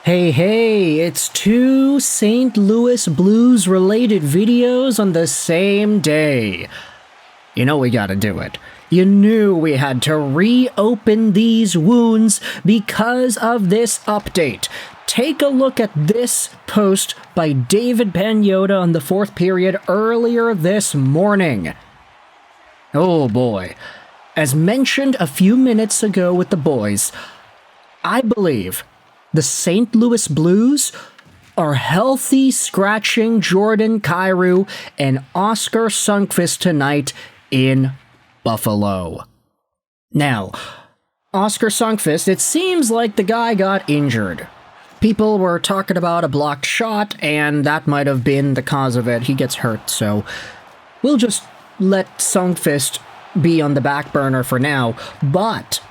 Hey, it's two St. Louis Blues related videos on the same day. You know we gotta do it. You knew we had to reopen these wounds because of this update. Take a look at this post by David Pagnotta on the fourth period earlier this morning. Oh boy. As mentioned a few minutes ago with the boys, I believe the St. Louis Blues are healthy scratching Jordan Kyrou and Oskar Sundqvist tonight in Buffalo. Now, Oskar Sundqvist, it seems like the guy got injured. People were talking about a blocked shot, and that might have been the cause of it. He gets hurt, so we'll just let Sundqvist be on the back burner for now. But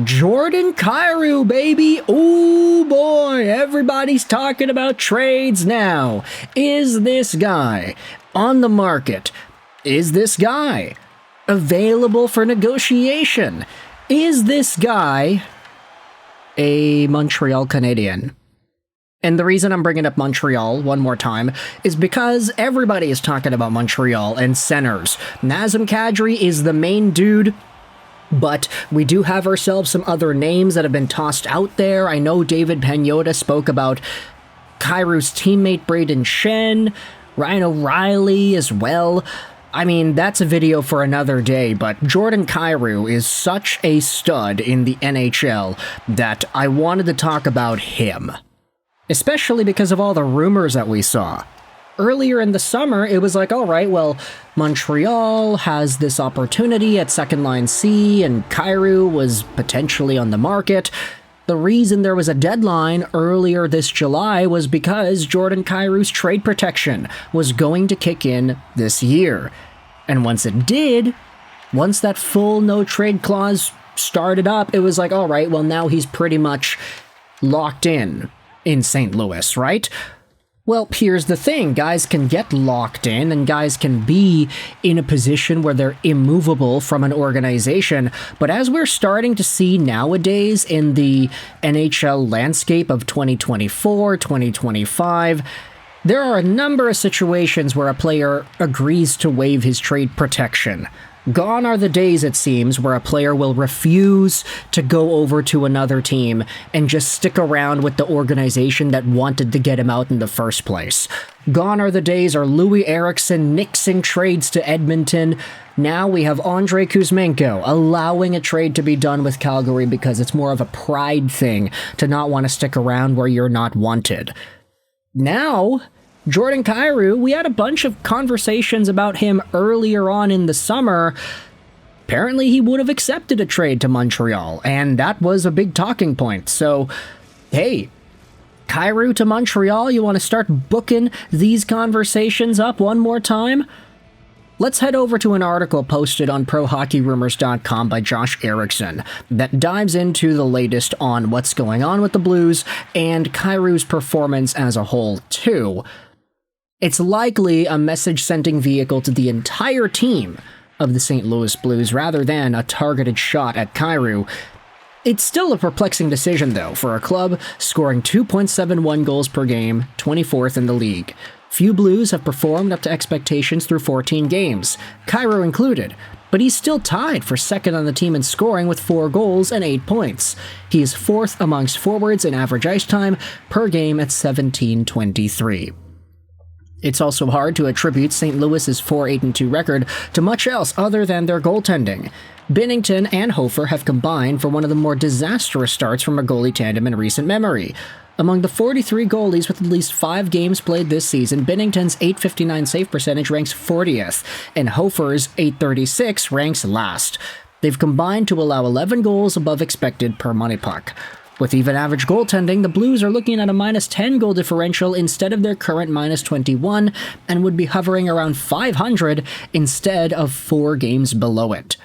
Jordan Kyrou, baby! Oh boy, everybody's talking about trades now. Is this guy on the market? Is this guy available for negotiation? Is this guy a Montreal Canadien? And the reason I'm bringing up Montreal one more time is because everybody is talking about Montreal and centers. Nazem Kadri is the main dude, but we do have ourselves some other names that have been tossed out there. I know David Pagnotta spoke about Kyrou's teammate Braden Shen, Ryan O'Reilly as well. I mean, that's a video for another day, but Jordan Kyrou is such a stud in the NHL that I wanted to talk about him. Especially because of all the rumors that we saw. Earlier in the summer, it was like, all right, well, Montreal has this opportunity at second line C, and Kyrou was potentially on the market. The reason there was a deadline earlier this July was because Jordan Kyrou's trade protection was going to kick in this year. And once it did, once that full no-trade clause started up, it was like, all right, well, now he's pretty much locked in St. Louis, right? Well, here's the thing. Guys can get locked in, and guys can be in a position where they're immovable from an organization. But as we're starting to see nowadays in the NHL landscape of 2024, 2025, there are a number of situations where a player agrees to waive his trade protection. Gone are the days, it seems, where a player will refuse to go over to another team and just stick around with the organization that wanted to get him out in the first place. Gone are the days of Louis Eriksson nixing trades to Edmonton. Now we have Andrei Kuzmenko allowing a trade to be done with Calgary because it's more of a pride thing to not want to stick around where you're not wanted. Now, Jordan Kyrou, we had a bunch of conversations about him earlier on in the summer. Apparently he would have accepted a trade to Montreal, and that was a big talking point. So, hey, Kyrou to Montreal, you want to start booking these conversations up one more time? Let's head over to an article posted on ProHockeyRumors.com by Josh Erickson that dives into the latest on what's going on with the Blues and Kyrou's performance as a whole, too. It's likely a message-sending vehicle to the entire team of the St. Louis Blues rather than a targeted shot at Kyrou. It's still a perplexing decision, though, for a club scoring 2.71 goals per game, 24th in the league. Few Blues have performed up to expectations through 14 games, Kyrou included, but he's still tied for second on the team in scoring with 4 goals and 8 points. He is 4th amongst forwards in average ice time per game at 17:23. It's also hard to attribute St. Louis's 4-8-2 record to much else other than their goaltending. Binnington and Hofer have combined for one of the more disastrous starts from a goalie tandem in recent memory. Among the 43 goalies with at least 5 games played this season, Binnington's .859 save percentage ranks 40th, and Hofer's .836 ranks last. They've combined to allow 11 goals above expected per money puck. With even average goaltending, the Blues are looking at a -10 goal differential instead of their current -21 and would be hovering around 500 instead of 4 games below it.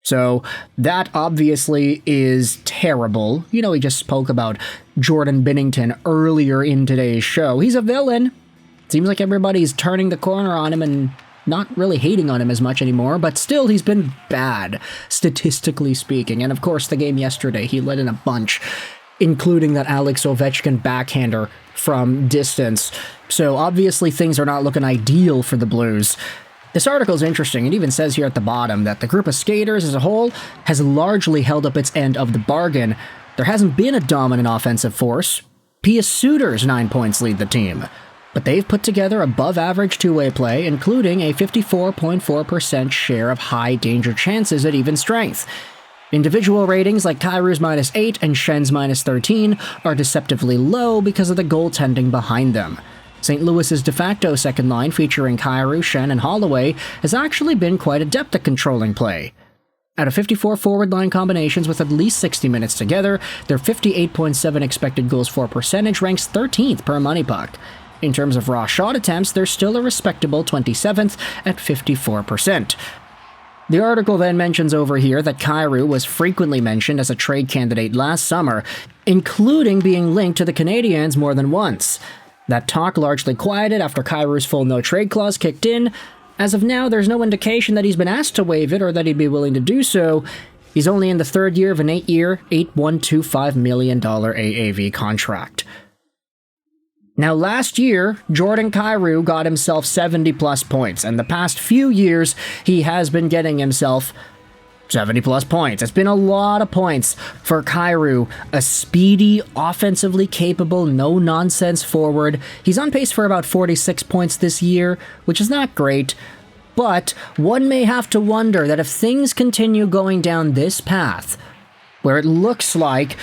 So that obviously is terrible. You know, we just spoke about Jordan Binnington earlier in today's show. He's a villain. Seems like everybody's turning the corner on him and not really hating on him as much anymore, but still he's been bad, statistically speaking. And of course, the game yesterday, he let in a bunch. including that Alex Ovechkin backhander from distance. So obviously things are not looking ideal for the Blues. This article is interesting. It even says here at the bottom that the group of skaters as a whole has largely held up its end of the bargain. There hasn't been a dominant offensive force. Pius Suter's 9 points lead the team, but they've put together above-average two-way play, including a 54.4% share of high-danger chances at even strength. Individual ratings like Kyrou's -8 and Schenn's -13 are deceptively low because of the goaltending behind them. St. Louis's de facto second line, featuring Kyrou, Schenn, and Holloway, has actually been quite adept at controlling play. Out of 54 forward-line combinations with at least 60 minutes together, their 58.7 expected goals for percentage ranks 13th per money puck. In terms of raw shot attempts, they're still a respectable 27th at 54%. The article then mentions over here that Kyrou was frequently mentioned as a trade candidate last summer, including being linked to the Canadiens more than once. That talk largely quieted after Kyrou's full no-trade clause kicked in. As of now, there's no indication that he's been asked to waive it or that he'd be willing to do so. He's only in the third year of an 8-year, $8.125 million AAV contract. Now, last year, Jordan Kyrou got himself 70-plus points, and the past few years, he has been getting himself 70-plus points. It's been a lot of points for Kyrou, a speedy, offensively capable, no-nonsense forward. He's on pace for about 46 points this year, which is not great, but one may have to wonder that if things continue going down this path, where it looks like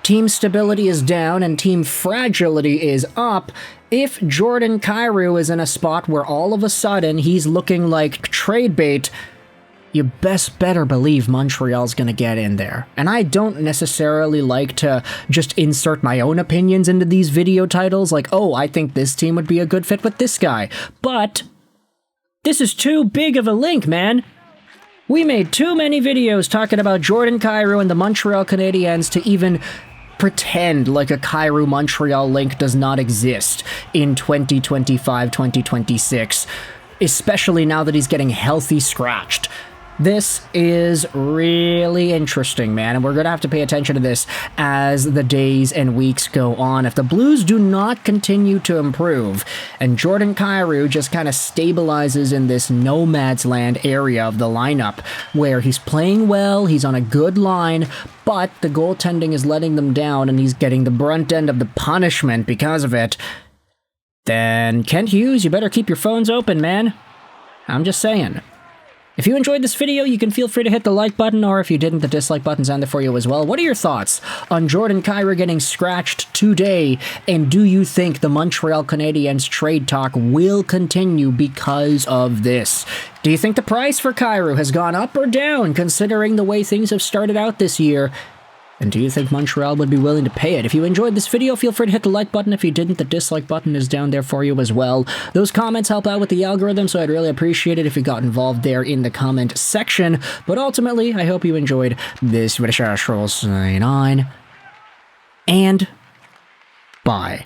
team stability is down and team fragility is up, if Jordan Kyrou is in a spot where all of a sudden he's looking like trade bait, you best better believe Montreal's going to get in there. And I don't necessarily like to just insert my own opinions into these video titles, like, oh, I think this team would be a good fit with this guy. But this is too big of a link, man. We made too many videos talking about Jordan Kyrou and the Montreal Canadiens to even pretend like a Kyrou-Montreal link does not exist in 2025-2026, especially now that he's getting healthy scratched. This is really interesting, man, and we're going to have to pay attention to this as the days and weeks go on. If the Blues do not continue to improve, and Jordan Kyrou just kind of stabilizes in this nomad's land area of the lineup, where he's playing well, he's on a good line, but the goaltending is letting them down, and he's getting the brunt end of the punishment because of it, then Kent Hughes, you better keep your phones open, man. I'm just saying. If you enjoyed this video, you can feel free to hit the like button, or if you didn't, the dislike button's on there for you as well. What are your thoughts on Jordan Kyrou getting scratched today, and do you think the Montreal Canadiens trade talk will continue because of this? Do you think the price for Kyrou has gone up or down, considering the way things have started out this year? And do you think Montreal would be willing to pay it? If you enjoyed this video, feel free to hit the like button. If you didn't, the dislike button is down there for you as well. Those comments help out with the algorithm, so I'd really appreciate it if you got involved there in the comment section. But ultimately, I hope you enjoyed this video. Sign on, and bye.